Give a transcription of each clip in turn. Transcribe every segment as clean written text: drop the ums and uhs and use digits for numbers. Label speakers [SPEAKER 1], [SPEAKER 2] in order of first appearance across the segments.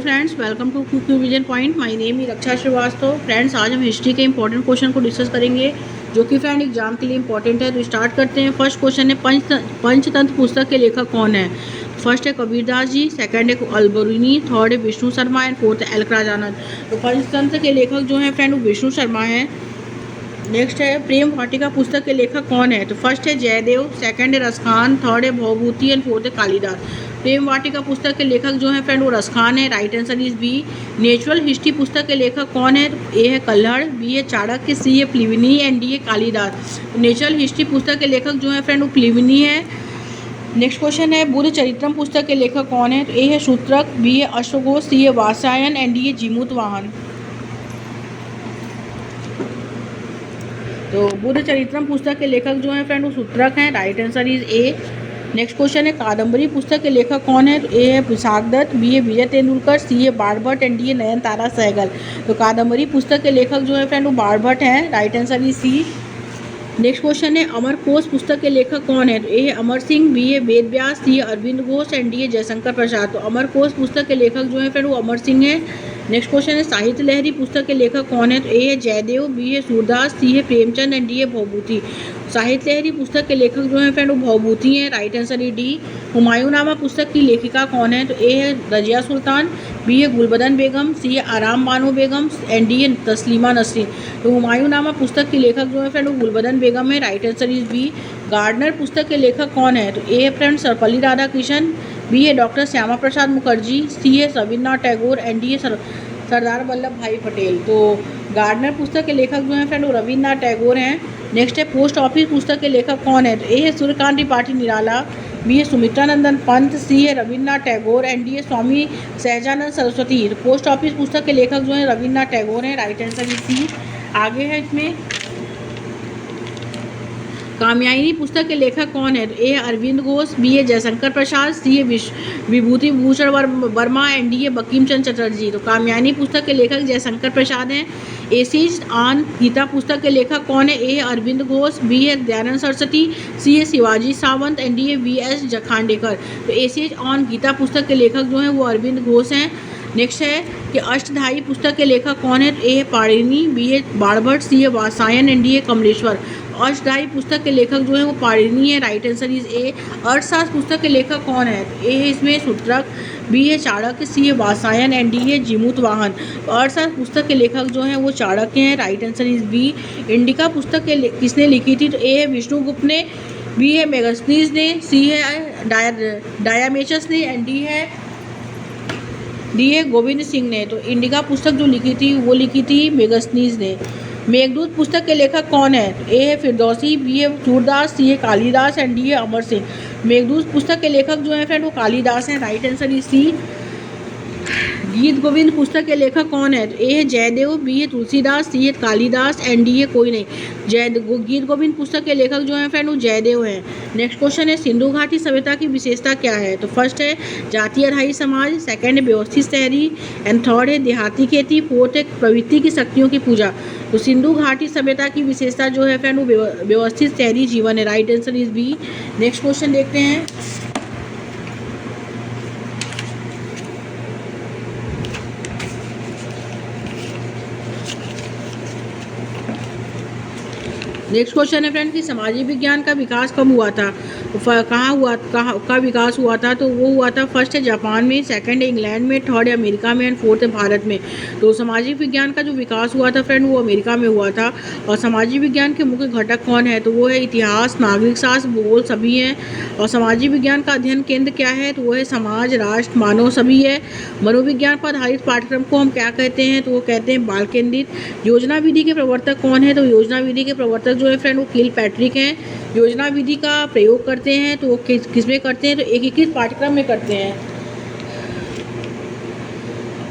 [SPEAKER 1] Friends, welcome to Q vision point. My name is Raksha Shrivastava. Friends, आज हम history के important question को discuss करेंगे जो कि फ्रेंड एग्जाम के लिए इंपॉर्टेंट है। तो स्टार्ट करते हैं। फर्स्ट क्वेश्चन है, पंचतंत्र पुस्तक के लेखक कौन है? फर्स्ट है कबीरदास जी, सेकंड है अलबरूनी, थर्ड है विष्णु शर्मा एंड फोर्थ है एलकराजानंद। तो पंचतंत्र के लेखक जो हैं फ्रेंड वो विष्णु शर्मा हैं। नेक्स्ट है प्रेम वाटिका पुस्तक के लेखक कौन है? तो फर्स्ट है जयदेव, सेकंड है रसखान, थर्ड है भवभूति एंड फोर्थ है कालिदास। प्रेम वाटिका पुस्तक के लेखक जो है फ्रेंड वो रसखान है। Right answer is B. Natural history पुस्तक के लेखक कौन है? तो ए है कल्हड़, बी है चाणक्य, सी है प्लिविनी एंड डी है कालिदास। नेचुरल हिस्ट्री पुस्तक के लेखक जो है फ्रेंड वो प्लिविनी है। नेक्स्ट क्वेश्चन है बुद्ध चरित्रम पुस्तक के लेखक कौन है? तो ए है सूत्रक, बी है अश्वघोष, सी है वात्स्यायन एंड डी है जीमूतवाहन। तो बुद्ध चरित्रम पुस्तक के लेखक जो हैं फ्रेंड वो सूत्रक हैं। Right answer is a. Next question है कादम्बरी पुस्तक के लेखक कौन है? तो ए है विशाख दत्त, बी है विजय तेंदुलकर, सी है बाणभट्ट एंड डी है नयनतारा सहगल। तो कादम्बरी पुस्तक के लेखक जो है फ्रेंड वो बाणभट्ट हैं। Right answer is C. Next question है अमरकोश पुस्तक के लेखक कौन है? तो ए है अमर सिंह, बी है वेद व्यास, सी है अरविंद घोष एंड डी है जयशंकर प्रसाद। तो अमरकोश पुस्तक के लेखक जो है फ्रेंड वो अमर सिंह है। नेक्स्ट क्वेश्चन है साहित्य लहरी पुस्तक के लेखक कौन है? तो ए है जयदेव, बी है सूरदास, सी है प्रेमचंद एंड डी है भवभूति। साहित्य लहरी पुस्तक के लेखक जो है फ्रेंड वो भवभूति हैं। Right answer is D. Humayunnama पुस्तक की लेखिका कौन है? तो ए है रजिया सुल्तान, बी है गुलबदन बेगम, सी है आराम बानो बेगम एंड डी है तस्लीमा नसरीन। तो हुमायूंनामा पुस्तक की लेखक जो है फ्रेंड वो गुलबदन बेगम है। Right answer is B. Gardener पुस्तक के लेखक कौन है? तो ए है फ्रेंड सर्वपल्ली राधाकृष्णन, बी है डॉक्टर श्यामा प्रसाद मुखर्जी, सी है रविन्द्रनाथ टैगोर एंड डी है सरदार वल्लभ भाई पटेल। तो गार्डनर पुस्तक के लेखक जो हैं फ्रेंड वो रविन्द्रनाथ टैगोर हैं। नेक्स्ट है पोस्ट ऑफिस पुस्तक के लेखक कौन है? तो ए है सूर्यकांत त्रिपाठी निराला, बी है सुमित्रानंदन पंत, सी है रविन्द्रनाथ टैगोर एंड डी है स्वामी सहजानंद सरस्वती। तो पोस्ट ऑफिस पुस्तक के लेखक जो हैं रविन्द्रनाथ टैगोर हैं। Right answer is C. आगे है इसमें कामयानी पुस्तक के लेखक कौन है? तो ए अरविंद घोष, बी है जयशंकर प्रसाद, सी है विभूति भूषण वर्मा एंड डी है बंकिम चंद्र चटर्जी। तो कामयानी पुस्तक के लेखक जयशंकर प्रसाद हैं। एसीज ऑन गीता पुस्तक के लेखक कौन है? ए अरविंद घोष, बी है दयानंद सरस्वती, सी है शिवाजी सावंत एंड डी है वी.एस. खांडेकर। तो एसीज ऑन गीता पुस्तक के लेखक जो हैं वो अरविंद घोष हैं। नेक्स्ट है कि अष्टधाई पुस्तक के लेखक कौन है? तो ए है पाणिनि, बी है बाणभट्ट, सी है वात्स्यायन एंड डी है कमलेश्वर। अष्टधाई पुस्तक के लेखक जो है वो पाणिनि है। Right answer is a. अर्थशास्त्र पुस्तक के लेखक कौन है? तो ए है इसमें सूत्रक, बी है चाणक्य, सी है वात्स्यायन एंड डी है जीमूतवाहन। अर्थशास्त्र पुस्तक के लेखक जो हैं वो चाणक्य हैं। Right answer is B. Indica पुस्तक के किसने लिखी थी? तो ए है विष्णुगुप्त ने, बी है मेगास्थनीज ने, सी है डायामेचस ने एंड डी है गोविंद सिंह ने। तो इंडिका पुस्तक जो लिखी थी वो लिखी थी मेगास्थनीज ने। मेघदूत पुस्तक के लेखक कौन है? तो ए है फिरदौसी, बी है सूरदास, सी है कालिदास एंड डी है अमर सिंह। मेघदूत पुस्तक के लेखक जो हैं फ्रेंड वो कालिदास हैं। Right answer is C. Geet Govind पुस्तक के लेखक कौन है? तो ए है जयदेव, बी है तुलसीदास, सी है कालिदास एंड डी है कोई नहीं। गीत गोविंद पुस्तक के लेखक जो हैं फ्रेंड वो जयदेव हैं। नेक्स्ट क्वेश्चन है सिंधु घाटी सभ्यता की विशेषता क्या है? तो फर्स्ट है जातीय आधारित समाज, सेकंड है व्यवस्थित शहरी एंड थर्ड है देहाती खेती, फोर्थ है प्रवृत्ति की शक्तियों की पूजा। तो सिंधु घाटी सभ्यता की विशेषता जो है फ्रेंड वो व्यवस्थित शहरी जीवन है। Right answer is B. Next question देखते हैं। नेक्स्ट क्वेश्चन है फ्रेंड कि सामाजिक विज्ञान का विकास कब हुआ था? कहाँ विकास हुआ था? तो वो हुआ था फर्स्ट है जापान में, सेकंड है इंग्लैंड में, थर्ड है अमेरिका में एंड फोर्थ है भारत में। तो सामाजिक विज्ञान का जो विकास हुआ था फ्रेंड वो अमेरिका में हुआ था। और सामाजिक विज्ञान के मुख्य घटक कौन है? तो वो है इतिहास, नागरिक शास्त्र, भूगोल सभी हैं। और सामाजिक विज्ञान का अध्ययन केंद्र क्या है? तो वो है समाज, राष्ट्र, मानव सभी है। मनोविज्ञान पर आधारित पाठ्यक्रम को हम क्या कहते हैं? तो वो कहते हैं बाल केंद्रित। योजना विधि के प्रवर्तक कौन है? तो योजना विधि के प्रवर्तक जो है फ्रेंड वो किलपैट्रिक हैं। योजना विधि का प्रयोग करते हैं तो वो किस में करते हैं? तो एकीकृत पाठ्यक्रम में करते हैं।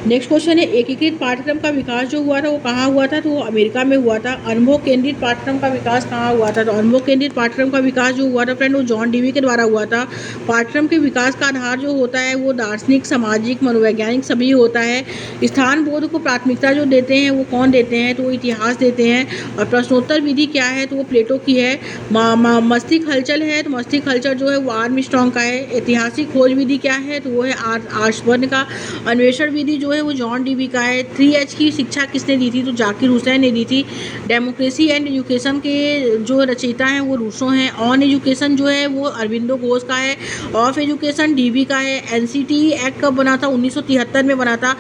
[SPEAKER 1] नेक्स्ट क्वेश्चन है एकीकृत पाठ्यक्रम का विकास जो हुआ था वो कहाँ हुआ था, तो वो अमेरिका में हुआ था। अनुभव केंद्रित पाठ्यक्रम का विकास कहाँ हुआ था, तो अनुभव केंद्रित पाठ्यक्रम का विकास जो हुआ था फ्रेंड वो जॉन डीवी के द्वारा हुआ था। पाठ्यक्रम के विकास का आधार जो होता है वो दार्शनिक, सामाजिक, मनोवैज्ञानिक सभी होता है। स्थान बोध को प्राथमिकता जो देते हैं वो कौन देते हैं, तो वो इतिहास देते हैं। और प्रश्नोत्तर विधि क्या है, तो वो प्लेटो की है। मस्तिष्क हलचल है, तो मस्तिष्क हलचल जो है वो आर्मस्ट्रांग का है। ऐतिहासिक खोज विधि क्या है, तो वो है आर्शबर्न का। अन्वेषण विधि जो है वो जॉन डीवी का है। 3H की शिक्षा किसने दी थी, तो जाकिर हुसैन ने दी थी। डेमोक्रेसी एंड एजुकेशन के जो रचयिता हैं वो रूसो हैं। ऑन एजुकेशन जो है वो अरविंदो घोष का है। ऑफ एजुकेशन डीवी का है। NCT एक्ट कब बना था, 1973 में बना था।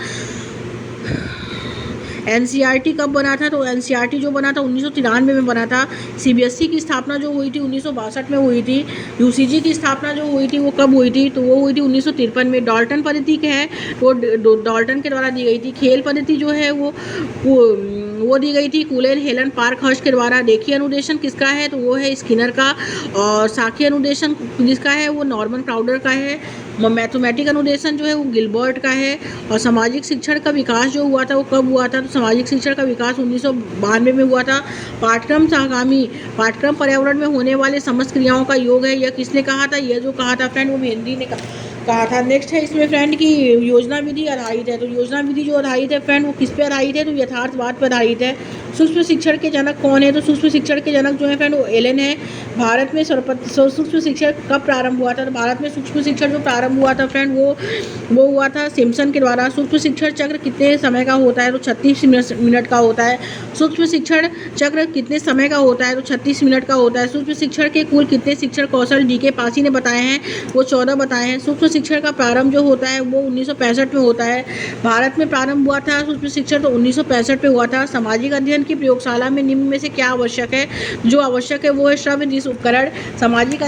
[SPEAKER 1] NCERT कब बना था, तो NCERT जो बना था 1993 में बना था। CBSE की स्थापना जो हुई थी 1962 में हुई थी। UCG की स्थापना जो हुई थी वो कब हुई थी, तो वो हुई थी 1953 में। डाल्टन पद्धति क्या है, तो डाल्टन के द्वारा दी गई थी। खेल पद्धति जो है वो दी गई थी कूलेन हेलन पार्कहर्स्ट के द्वारा। रेखीय अनुदेशन किसका है, तो वो है स्किनर का। और साखी अनुदेशन जिसका है वो नॉर्मन क्राउडर का है। मैथमेटिक अनुदेशन जो है वो गिलबर्ट का है। और सामाजिक शिक्षण का विकास जो हुआ था वो कब हुआ था, तो सामाजिक शिक्षण का विकास 1992 में हुआ था। पाठ्यक्रम सहगामी पाठ्यक्रम पर्यावरण में होने वाले समस्त क्रियाओं का योग है, यह किसने कहा था, यह जो कहा था फ्रेंड वो मेहंदी ने कहा था। नेक्स्ट है इसमें फ्रेंड की योजना विधि आधारित है, तो योजना विधि जो आधारित है फ्रेंड वो किस पे आधारित है, तो यथार्थवाद पर आधारित है। सूक्ष्म शिक्षण के जनक कौन है, तो सूक्ष्म शिक्षण के जनक जो है फ्रेंड वो एलन है। भारत में सूक्ष्म शिक्षण कब प्रारंभ हुआ था, तो भारत में सूक्ष्म शिक्षण जो प्रारंभ हुआ था फ्रेंड वो हुआ था सिम्पसन के द्वारा। सूक्ष्म शिक्षण चक्र कितने समय का होता है, तो 36 मिनट का होता है। सूक्ष्म शिक्षण चक्र कितने समय का होता है, तो 36 मिनट का होता है। सूक्ष्म शिक्षण के कुल कितने शिक्षण कौशल DK पासी ने बताए हैं, वो 14 बताए हैं। सूक्ष्म शिक्षण का प्रारंभ जो होता है वो 1965 में होता है। भारत में प्रारंभ हुआ था सूक्ष्म शिक्षण तो 1965 में हुआ था। सामाजिक अध्ययन की प्रयोगशाला में निम्न में से क्या आवश्यक है, जो आवश्यक है वो है श्रव्य दृश्य उपकरण। सामाजिक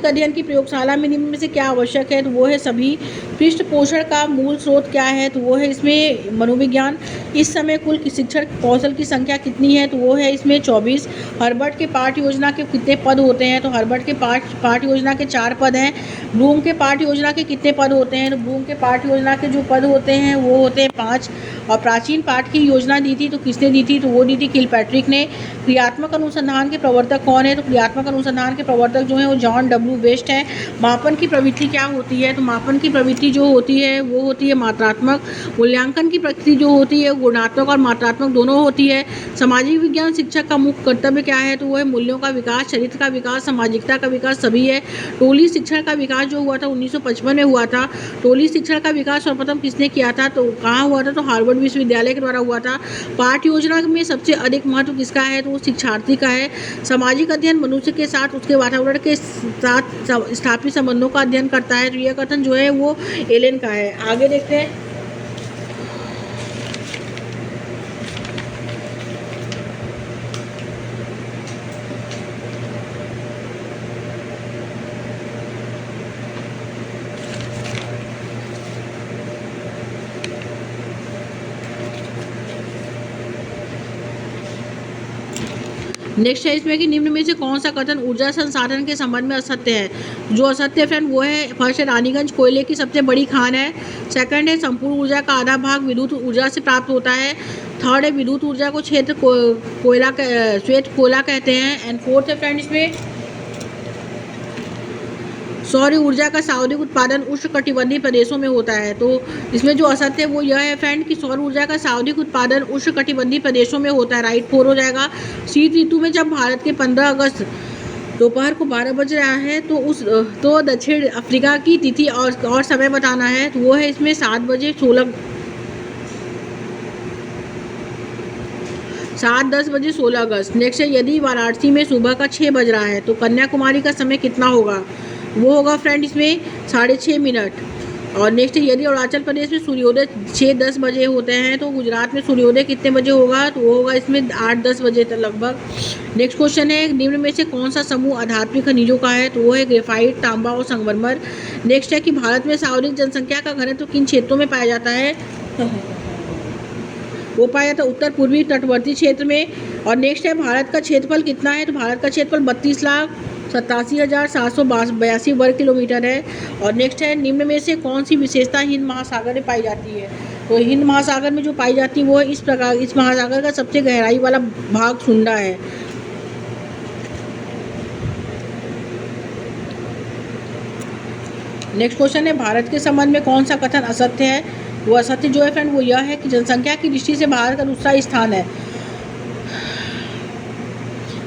[SPEAKER 1] अध्ययन की प्रयोगशाला में निम्न में से क्या आवश्यक है, तो वो है सभी। पृष्ठ पोषण का मूल स्रोत क्या है, तो वो है इसमें मनोविज्ञान। इस समय कुल शिक्षण कौशल की संख्या कितनी है, तो वो है इसमें 24। हर्बर्ट के पाठ्य योजना के कितने पद होते हैं, तो हर्बर्ट के पाठ्य योजना के 4 पद हैं। ब्लूम के पाठ्य योजना के कितने पद होते हैं, तो ब्लूम के पाठ्य योजना के जो पद होते हैं वो होते हैं 5। और प्राचीन पाठ की योजना दी थी तो किसने दी थी, तो वो दी थी किलपैट्रिक ने। क्रियात्मक अनुसंधान के प्रवर्तक कौन है, तो क्रियात्मक अनुसंधान के प्रवर्तक जो है वो जॉन W वेस्ट है। मापन की प्रवृत्ति क्या होती है, तो मापन की प्रवृत्ति जो होती है वो होती है मात्रात्मक। मूल्यांकन की प्रकृति जो होती है गुणात्मक और मात्रात्मक दोनों होती है। सामाजिक विज्ञान शिक्षक का मुख्य कर्तव्य क्या है, तो वो है मूल्यों का विकास, चरित्र का विकास, सामाजिकता का विकास सभी है। टोली शिक्षण का विकास जो हुआ था 1955 में हुआ था। टोली शिक्षण का विकास सर्वप्रथम किसने किया था, तो कहाँ हुआ था, तो हार्वर्ड विश्वविद्यालय के द्वारा हुआ था। पाठ्य योजना में सबसे अधिक महत्व किसका है, तो वो शिक्षार्थी का है। सामाजिक अध्ययन मनुष्य के साथ उसके वातावरण के साथ स्थापित संबंधों का अध्ययन करता है, तो यह कथन जो है वो एलन का है। आगे देखते हैं। नेक्स्ट है इसमें कि निम्न में से कौन सा कथन ऊर्जा संसाधन के संबंध में असत्य है। जो असत्य फ्रेंड वो है फर्स्ट है रानीगंज कोयले की सबसे बड़ी खान है। सेकंड है संपूर्ण ऊर्जा का आधा भाग विद्युत ऊर्जा से प्राप्त होता है। थर्ड है विद्युत ऊर्जा को क्षेत्र कोयला श्वेत कोयला कहते हैं। एंड फोर्थ है फ्रेंड इसमें सौर ऊर्जा का सार्वधिक उत्पादन उष्णकटिबंधीय प्रदेशों में होता है। तो इसमें जो असत्य है वो यह है फ्रेंड कि सौर ऊर्जा का सार्वधिक उत्पादन उष्णकटिबंधीय प्रदेशों में होता है। राइट 4 हो जाएगा। शीत ऋतु में जब भारत के 15 अगस्त दोपहर को 12 बज रहा है तो दक्षिण अफ्रीका की तिथि और समय बताना है, तो वो है इसमें 7 बजे 7:10 बजे 16 अगस्त। नेक्स्ट है यदि वाराणसी में सुबह का 6 बज रहा है तो कन्याकुमारी का समय कितना होगा, वो होगा फ्रेंड इसमें 6:30 मिनट। और नेक्स्ट है यदि अरुणाचल प्रदेश में सूर्योदय 6:10 बजे होते हैं तो गुजरात में सूर्योदय कितने बजे होगा, तो वो होगा इसमें 8-10 बजे तक लगभग। नेक्स्ट क्वेश्चन है निम्न में से कौन सा समूह आधात्मिक खनिजों का है, तो वो है ग्रेफाइट, तांबा और संगमरमर। नेक्स्ट है कि भारत में सार्वजनिक जनसंख्या का घनत्व किन क्षेत्रों में पाया जाता है, वो पाया जाता है उत्तर पूर्वी तटवर्ती क्षेत्र में। और नेक्स्ट है भारत का क्षेत्रफल कितना है, तो भारत का क्षेत्रफल 87,782 वर्ग किलोमीटर है। और नेक्स्ट है, निम्न में से कौन सी विशेषता हिंद महासागर में पाई जाती है? तो हिंद महासागर में जो पाई जाती है वो है इस प्रकार, इस महासागर का सबसे गहराई वाला भाग सुंडा है। नेक्स्ट क्वेश्चन है, भारत के संबंध में कौन सा कथन असत्य है? वो असत्य जो है फ्रेंड वो यह है कि जनसंख्या की दृष्टि से भारत का दूसरा स्थान है।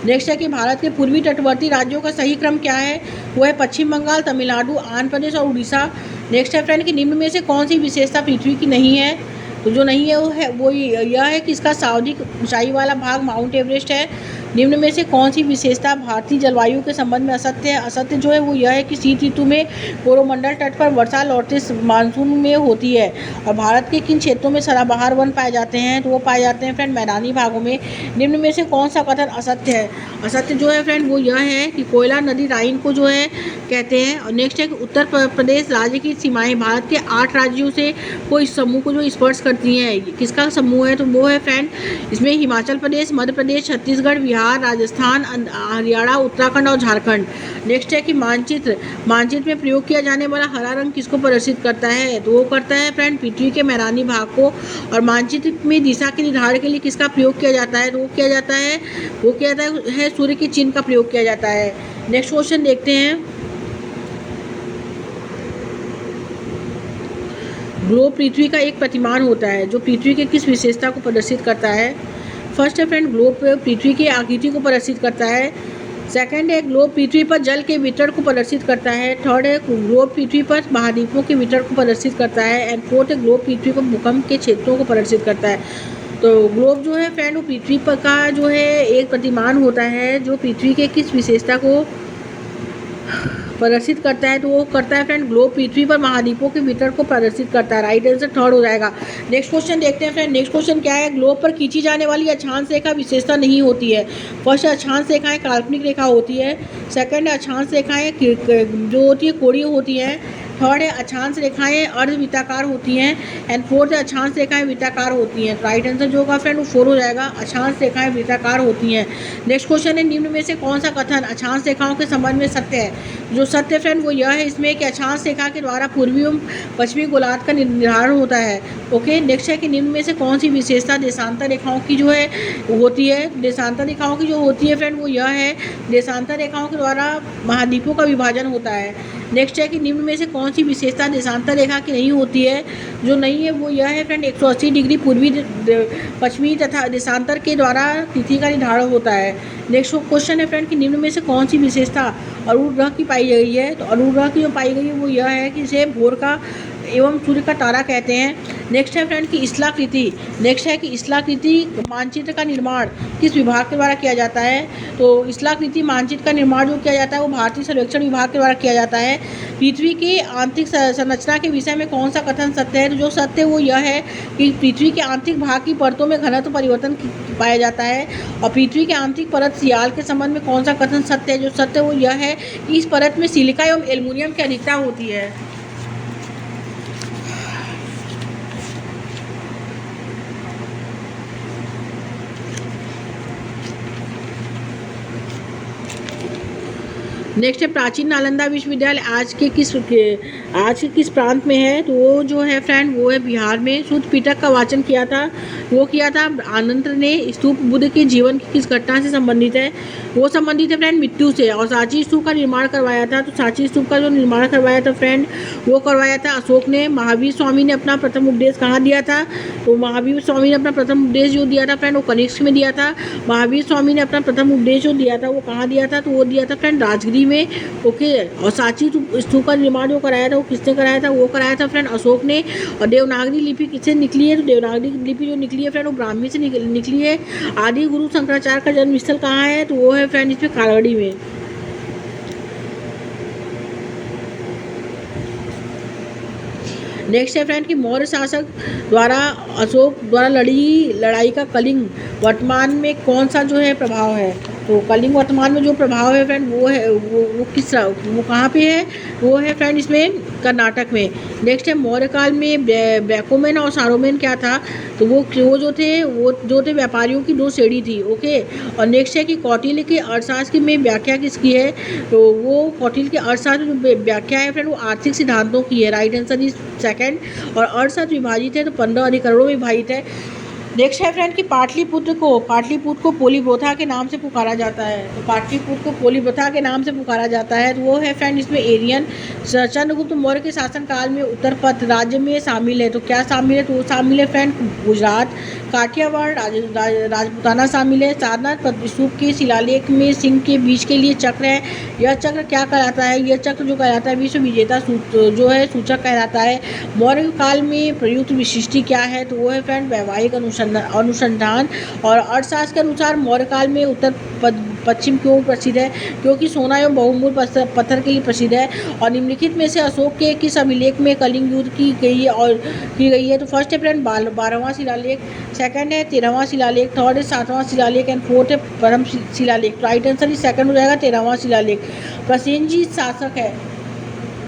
[SPEAKER 1] नेक्स्ट है कि भारत के पूर्वी तटवर्ती राज्यों का सही क्रम क्या है? वो है पश्चिम बंगाल, तमिलनाडु, आंध्र प्रदेश और उड़ीसा। नेक्स्ट है फ्रेंड कि निम्न में से कौन सी विशेषता पृथ्वी की नहीं है? तो जो नहीं है वो यह है कि इसका सर्वाधिक ऊंचाई वाला भाग माउंट एवरेस्ट है। निम्न में से कौन सी विशेषता भारतीय जलवायु के संबंध में असत्य है? असत्य जो है वो यह है कि शीत ऋतु में कोरोमंडल तट पर वर्षा लौटते मानसून में होती है। और भारत के किन क्षेत्रों में सदाबहार वन पाए जाते हैं? तो वो पाए जाते हैं फ्रेंड मैदानी भागों में। निम्न में से कौन सा कथन असत्य है? असत्य जो है फ्रेंड वो यह है कि कोयला नदी राइन को जो है कहते हैं। और नेक्स्ट है कि उत्तर प्रदेश राज्य की सीमाएं भारत के 8 राज्यों से को इस समूह को जो स्पर्श करती हैं। किसका समूह है? तो वो है फ्रेंड इसमें हिमाचल प्रदेश, मध्य प्रदेश, छत्तीसगढ़, बिहार, राजस्थान, हरियाणा, उत्तराखंड और झारखंड। नेक्स्ट है कि मानचित्र में प्रयोग किया जाने वाला हरा रंग किसको प्रदर्शित करता है? तो वो करता है फ्रेंड पृथ्वी के मैदानी भाग को। और मानचित्र में दिशा के निर्धारण के लिए किसका प्रयोग किया जाता है? तो वो किया जाता है सूर्य के चिन्ह का प्रयोग किया जाता है। नेक्स्ट क्वेश्चन देखते हैं, ग्लोब पृथ्वी का एक प्रतिमान होता है जो पृथ्वी के किस विशेषता को प्रदर्शित करता है? फर्स्ट है फ्रेंड ग्लोब पृथ्वी की आकृति को प्रदर्शित करता है। सेकंड है ग्लोब पृथ्वी पर जल के वितरण को प्रदर्शित करता है। थर्ड है ग्लोब पृथ्वी पर महाद्वीपों के वितरण को प्रदर्शित करता है। एंड फोर्थ है ग्लोब पृथ्वी पर भूकंप के क्षेत्रों को प्रदर्शित करता है। तो ग्लोब जो है फ्रेंड वो पृथ्वी पर का जो है एक प्रतिमान होता है जो पृथ्वी के किस विशेषता को प्रदर्शित करता है? तो वो करता है फ्रेंड ग्लोब पृथ्वी पर महाद्वीपों के वितरण को प्रदर्शित करता है। राइट आंसर थर्ड हो जाएगा। नेक्स्ट क्वेश्चन देखते हैं फ्रेंड। नेक्स्ट क्वेश्चन क्या है? ग्लोब पर खींची जाने वाली अक्षांश रेखा विशेषता नहीं होती है। फर्स्ट अक्षांश रेखाएं काल्पनिक रेखा होती है। सेकंड अक्षांश रेखाएं जो होती है कोणीय होती हैं। थर्ड है अक्षांश रेखाएं अर्धवृत्ताकार होती हैं। एंड फोर्थ है अक्षांश रेखाएं वृत्ताकार होती हैं। राइट आंसर जो होगा फ्रेंड वो 4 हो जाएगा। अक्षांश रेखाएं वृत्ताकार होती हैं। नेक्स्ट क्वेश्चन है, निम्न में से कौन सा कथन अक्षांश रेखाओं के संबंध में सत्य है? जो सत्य फ्रेंड वो यह है इसमें कि अक्षांश रेखा के द्वारा पूर्वी एवं पश्चिमी गोलार्ध का निर्धारण होता है। ओके, नेक्स्ट है कि निम्न में से कौन सी विशेषता देशांतर रेखाओं की जो है होती है? देशांतर रेखाओं की जो होती है फ्रेंड वो यह है देशांतर रेखाओं के द्वारा महाद्वीपों का विभाजन होता है। नेक्स्ट है कि निम्न में से कौन सी विशेषता देशांतर रेखा की नहीं होती है? जो नहीं है वो यह है फ्रेंड 180 डिग्री पूर्वी पश्चिमी तथा देशांतर के द्वारा तिथि का निर्धारण होता है। नेक्स्ट क्वेश्चन है फ्रेंड कि निम्न में से कौन सी विशेषता अरुण ग्रह की पाई गई है? तो अरुण ग्रह की जो पाई गई है वो यह है कि इसे भोर का एवं सूर्य का तारा कहते हैं। नेक्स्ट है फ्रेंड कि स्थलाकृति मानचित्र का निर्माण किस विभाग के द्वारा किया जाता है? तो स्थलाकृति मानचित्र का निर्माण जो किया जाता है वो भारतीय सर्वेक्षण विभाग के द्वारा किया जाता है। पृथ्वी की आंतरिक संरचना के विषय में कौन सा कथन सत्य है? तो जो सत्य वो यह है कि पृथ्वी के आंतरिक भाग की परतों में घनत्व परिवर्तन पाया जाता है। और पृथ्वी के आंतरिक परत सियाल के संबंध में कौन सा कथन सत्य है? जो सत्य वो यह है कि इस परत में सिलिका एवं एल्युमिनियम की अधिकता होती है। नेक्स्ट है प्राचीन नालंदा विश्वविद्यालय आज के किस प्रांत में है? तो वो जो है फ्रेंड वो है बिहार में। शुद्ध पिटक का वाचन किया था आनंद ने। स्तूप बुद्ध के जीवन की किस घटना से संबंधित है? वो संबंधित है फ्रेंड मृत्यु से। और सांची स्तूप का निर्माण करवाया था। तो सांची स्तूप का जो निर्माण करवाया था फ्रेंड वो करवाया था अशोक ने। महावीर स्वामी ने अपना प्रथम उपदेश कहाँ दिया था? तो महावीर स्वामी ने अपना प्रथम उपदेश जो दिया था फ्रेंड वो कनिष्क में दिया था। महावीर स्वामी ने अपना प्रथम उपदेश जो दिया था वो कहाँ दिया था? तो वो दिया था फ्रेंड राजगिरी में। ओके, और सांची स्तूप का निर्माण जो कराया था वो किसने कराया था? वो कराया था फ्रेंड अशोक ने। और देवनागरी लिपि किससे निकली है? तो देवनागरी लिपि जो निकली है फ्रेंड वो ब्राह्मी से निकली है। आदि गुरु शंकराचार्य का जन्म स्थल कहाँ है? तो वो है फ्रेंड इसमें कालगढ़ी में। नेक्स्ट है फ्रेंड कि मौर्य शासक द्वारा अशोक द्वारा लड़ाई का कलिंग वर्तमान में कौन सा जो है प्रभाव है? तो कलिंग वर्तमान में जो प्रभाव है फ्रेंड वो है वो कहाँ पे है? वो है फ्रेंड इसमें कर्नाटक में। नेक्स्ट है मौर्य काल में ब्रैकोमेन और सारोमेन क्या था, तो वो जो थे व्यापारियों की 2 श्रेणी थी। ओके, और नेक्स्ट है कि कौटिल्य के अर्थशास्त्र में व्याख्या किसकी है, तो वो कौटिल्य के अर्थशास्त्र में व्याख्या है फ्रेंड वो आर्थिक सिद्धांतों की है। Right answer is second. और अर्थशास्त्र विभाजित है तो 15 अधिकरणों में विभाजित है। नेक्स्ट है फ्रेंड कि पाटलिपुत्र को पोलीब्रोथा के नाम से पुकारा जाता है, तो पाटलिपुत्र को पोलीब्रोथा के नाम से पुकारा जाता है, तो वो है फ्रेंड इसमें एरियन। चंद्रगुप्त मौर्य के शासनकाल में उत्तर पथ राज्य में शामिल है, तो क्या शामिल है, तो वो शामिल है फ्रेंड गुजरात, काठियावाड़, राजपूताना शामिल है। सारनाथ स्तूप के शिलालेख में सिंह के बीच के लिए चक्र है, यह चक्र क्या कहलाता है, यह चक्र जो कहलाता है विश्व विजेता जो है सूचक कहलाता है। मौर्य काल में प्रयुक्त विशिष्टि क्या है, तो वो है फ्रेंड वैवाहिक अनुसंधान। और अर्थशास्त्र के अनुसार मौर्य काल में उत्तर पश्चिम क्यों प्रसिद्ध है, क्योंकि सोना एवं बहुमूल्य पत्थर के लिए प्रसिद्ध है। और निम्नलिखित में से अशोक के किस अभिलेख में कलिंग युद्ध की गई है, तो फर्स्ट है फ्रेंड 12वां शिलालेख, सेकंड है 13वां शिलालेख, थर्ड है 7वां शिलालेख एंड फोर्थ है प्रथम शिलालेख। राइट आंसर ही सेकंड हो जाएगा 13वां शिलालेख। प्रसेनजीत शासक है,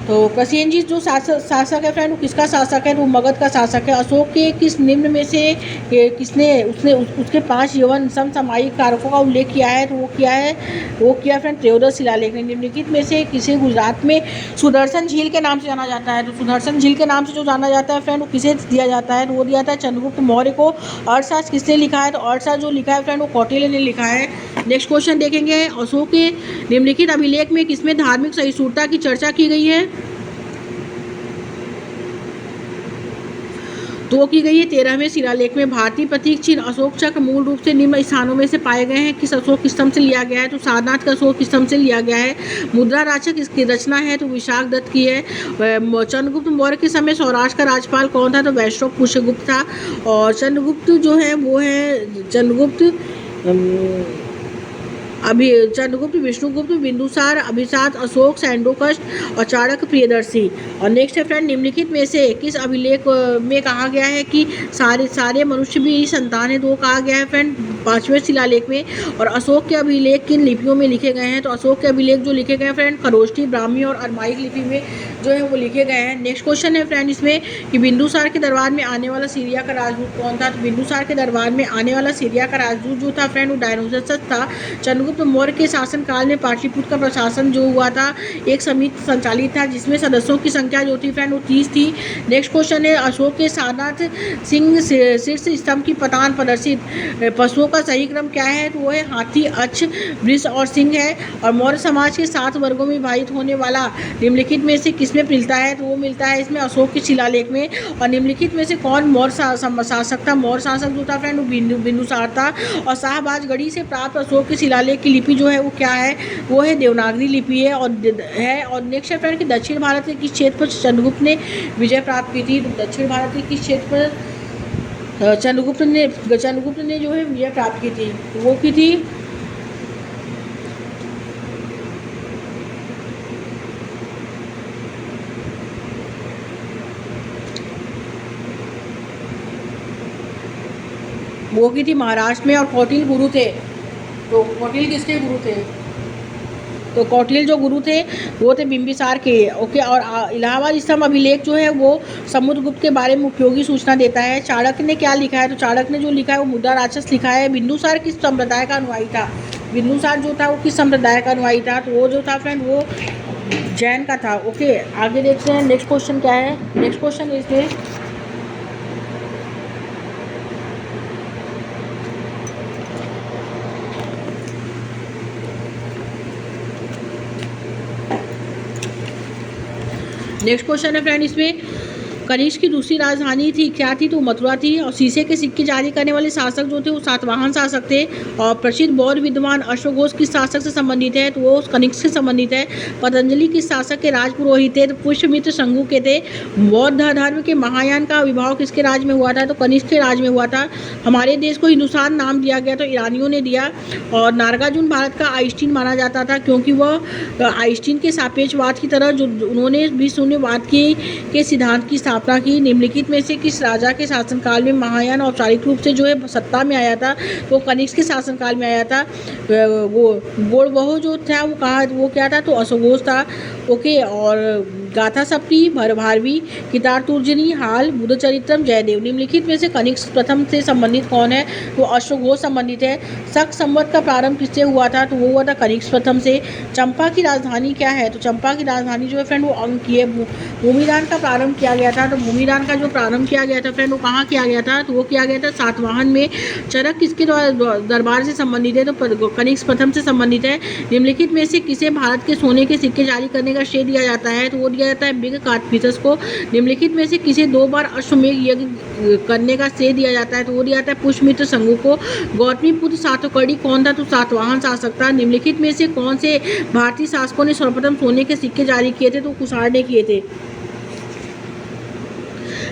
[SPEAKER 1] तो प्रसेनजीत जो शासक है फ्रेंड वो किसका शासक है, तो वो मगध का शासक है। अशोक के किस निम्न में से उसने उसके 5 यवन समसामयिक कारकों का उल्लेख किया है, तो वो किया फ्रेंड त्रयोदश शिलालेख ने। निम्नलिखित में से किसे गुजरात में सुदर्शन झील के नाम से जाना जाता है, तो सुदर्शन झील के नाम से जो जाना जाता है फ्रेंड वो किसे दिया जाता है, तो वो दिया जाता है चंद्रगुप्त मौर्य को। अर्थशास्त्र किसने लिखा है, तो अर्थशास्त्र जो लिखा है फ्रेंड वो कौटिल्य ने लिखा है। नेक्स्ट क्वेश्चन देखेंगे, अशोक के निम्नलिखित अभिलेख में किसमें धार्मिक सहिष्णुता की चर्चा की गई है, तो की गई है 13वें शिलालेख में। भारतीय प्रतीक चिन्ह अशोक चक्र मूल रूप से निम्न स्थानों में से पाए गए हैं, किस अशोक स्तंभ से लिया गया है, तो सारनाथ का अशोक स्तंभ से लिया गया है। मुद्रा राचक इसकी रचना है, तो विशाख दत्त की है। चंद्रगुप्त मौर्य के समय सौराष्ट्र का राज्यपाल कौन था, तो वैष्णव पुष्यगुप्त था। और चंद्रगुप्त जो है वो है चंद्रगुप्त, विष्णुगुप्त, बिंदुसार, अभिजात, अशोक, सैंडोकस्ट और चाणक्य प्रियदर्शी। और नेक्स्ट है फ्रेंड निम्नलिखित में से किस अभिलेख में कहा गया है कि सारे मनुष्य भी संतान है, तो कहा गया है फ्रेंड 5वें शिलालेख में। और अशोक के अभिलेख किन लिपियों में लिखे गए हैं, तो अशोक के अभिलेख जो लिखे गए हैं फ्रेंड खरोष्ठी, ब्राह्मी और अरमाइक लिपि में जो है वो लिखे गए हैं। नेक्स्ट क्वेश्चन है फ्रेंड इसमें कि बिंदुसार के दरबार में आने वाला सीरिया का राजदूत कौन था, तो बिंदुसार के दरबार में आने वाला सीरिया का राजदूत जो था फ्रेंड वो डायनोसस था। चंद्रगुप्त मौर्य के शासनकाल में पाटलिपुत्र का प्रशासन जो हुआ था एक समिति संचालित था, जिसमें सदस्यों की संख्या जो थी फ्रेंड वो 30 थी। नेक्स्ट क्वेश्चन है अशोक के सारनाथ सिंह शीर्ष स्तंभ की पतान प्रदर्शित पशुओं का सही क्रम क्या है, तो वो है हाथी, अक्ष, वृष और सिंह है। और मौर्य समाज के 7 वर्गों में विभाजित होने वाला निम्नलिखित में से किसमें मिलता है, तो वो मिलता है इसमें अशोक के शिलालेख में। और निम्नलिखित में से कौन मौर्य शासक था, मौर्य शासक जो था फ्रेंड वो बिंदुसार था। और शाहबाजगढ़ी से प्राप्त अशोक के शिलालेख की लिपि जो है वो क्या है, वो है देवनागरी लिपि है। और नेक्स्ट है फ्रेंड कि दक्षिण भारत के किस क्षेत्र पर चंद्रगुप्त ने विजय प्राप्त की थी, तो दक्षिण भारत के किस क्षेत्र पर चंद्रगुप्त ने जो है विजय प्राप्त की थी, वो की थी महाराष्ट्र में। और कौटिल्य गुरु थे, तो कौटिल्य किसके गुरु थे, तो कौटिल्य जो गुरु थे वो थे बिंबिसार के। ओके, और इलाहाबाद स्तंभ अभिलेख जो है वो समुद्रगुप्त के बारे में उपयोगी सूचना देता है। चाणक्य ने क्या लिखा है, तो चाणक्य ने जो लिखा है वो मुद्रा राक्षस लिखा है। बिंदुसार किस संप्रदाय का अनुयायी था, बिंदुसार जो था वो किस संप्रदाय का अनुयायी था, तो वो जो था फ्रेंड वो जैन का था। ओके, आगे देखते हैं नेक्स्ट क्वेश्चन क्या है। नेक्स्ट क्वेश्चन इसमें नेक्स्ट क्वेश्चन है फ्रेंड इसमें कनिष्क की दूसरी राजधानी थी क्या थी, तो मथुरा थी। और शीशे के सिक्के जारी करने वाले शासक जो थे वो सातवाहन शासक थे। और प्रसिद्ध बौद्ध विद्वान अश्वघोष किस शासक से संबंधित है, तो वो कनिष्क से संबंधित है। पतंजलि किस शासक के राजपुरोहित थे, तो पुष्यमित्र शंगु के थे। बौद्ध धर्म के महायान का आविर्भाव किसके राज में हुआ था, तो कनिष्क के राज में हुआ था। हमारे देश को हिंदुस्तान नाम दिया गया तो ईरानियों ने दिया। और नागार्जुन भारत का आइंस्टीन माना जाता था, क्योंकि वह आइंस्टीन के सापेक्षवाद की तरह जो उन्होंने भी शून्यवाद के सिद्धांत की स्थापना की। निम्नलिखित में से किस राजा के शासनकाल में महायान औपचारिक रूप से जो है सत्ता में आया था, तो कनिष्क के शासनकाल में आया था। वो गोड़बहु जो था वो क्या था, तो अशोघोष था। ओके, और गाथा सप्ती, भारवी, कितारतुर्जनी, हाल, बुधचरित्रम, जयदेव। निम्नलिखित में से कनिष्क प्रथम से संबंधित कौन है? तो अशोक घोष संबंधित है। शक संवत का प्रारंभ किससे हुआ था? तो वो हुआ था कनिष्क प्रथम से। चंपा की राजधानी क्या है? तो चंपा की राजधानी जो है फ्रेंड वो अंक की है। भूमिदान का प्रारंभ किया गया था। तो भूमिदान का जो प्रारंभ किया गया था फ्रेंड वो कहाँ किया गया था? तो वो किया गया था सातवाहन में। चरक किसके दरबार से संबंधित है? तो कनिष्क प्रथम से संबंधित है। निम्नलिखित में से किसे भारत के सोने के सिक्के जारी करने का श्रेय दिया जाता है? तो वो दिया जाता है बिग कार्थफिसस को। निम्नलिखित में से किसे 2 बार अश्वमेध यज्ञ करने का श्रेय दिया जाता है? तो वो दिया जाता है पुष्यमित्र शंगु को। गौतमी पुत्र सातकर्णी कौन था? तो सातवाहन शासक था। निम्नलिखित में से कौन से भारतीय शासकों ने सर्वप्रथम सोने के सिक्के जारी किए थे? तो कुषाण ने किए थे।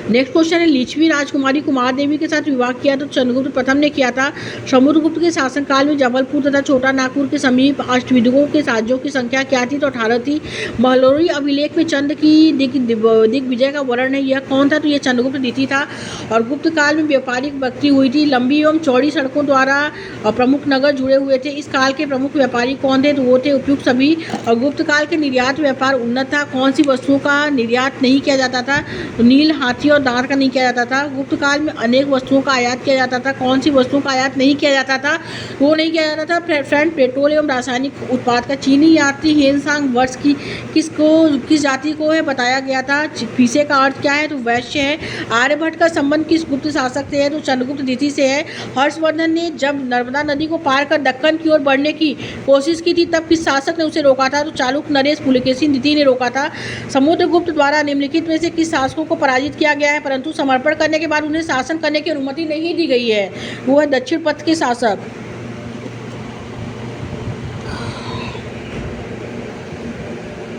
[SPEAKER 1] नेक्स्ट क्वेश्चन है, लिच्छवी राजकुमारी कुमार देवी के साथ विवाह किया तो चंद्रगुप्त प्रथम ने किया था। समुद्रगुप्त के शासनकाल में जबलपुर तथा छोटा नागपुर के समीप अष्टविदुओं के राज्यों की संख्या क्या थी? तो 18 थी। महलौरी अभिलेख में चंद्र की दिग्विजय का वर्णन है, यह कौन था? तो यह चंद्रगुप्त द्वितीय था। और गुप्त काल में व्यापारिक बढ़ती हुई थी। लंबी एवं चौड़ी सड़कों द्वारा प्रमुख नगर जुड़े हुए थे। इस काल के प्रमुख व्यापारी कौन थे? तो वो थे उपयुक्त सभी। और गुप्त काल के निर्यात व्यापार उन्नत था। कौन सी वस्तुओं का निर्यात नहीं किया जाता था? तो नील, हाथी और दांत का नहीं किया जाता था। गुप्त काल में अनेक वस्तुओं का आयात किया जाता था। कौन सी वस्तुओं का आयात नहीं किया जाता था? वो नहीं किया जाता था फ्रेंड पेट्रोल एवं रासायनिक उत्पाद का। चीनी यात्री हेनसांग वर्ष की किस जाति को है बताया गया था? फीसे का अर्थ क्या है? तो वैश्य है। आर्यभट्ट का संबंध किस गुप्त शासक से है? तो चंद्रगुप्त द्वितीय से है। हर्षवर्धन ने जब नर्मदा नदी को पार कर दक्कन की ओर बढ़ने की कोशिश की थी तब किस शासक ने उसे रोका था? तो चालुक्य नरेश पुलकेशी द्वितीय ने रोका था। समुद्रगुप्त द्वारा निम्नलिखित में से किस शासकों को पराजित किया गया है परंतु समर्पण करने के बाद उन्हें शासन करने की अनुमति नहीं दी गई है? वो है दक्षिण पथ के शासक।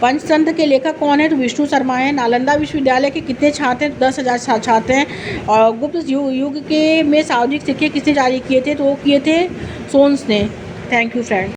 [SPEAKER 1] पंचतंत्र के लेखक कौन है? तो विष्णु शर्मा है। नालंदा विश्वविद्यालय के कितने छात्र हैं? 10,000 छात्र हैं। और गुप्त युग के में सार्वजनिक सिक्के किसने जारी किए थे? तो वो किए थे सोन्स ने। Thank you friend.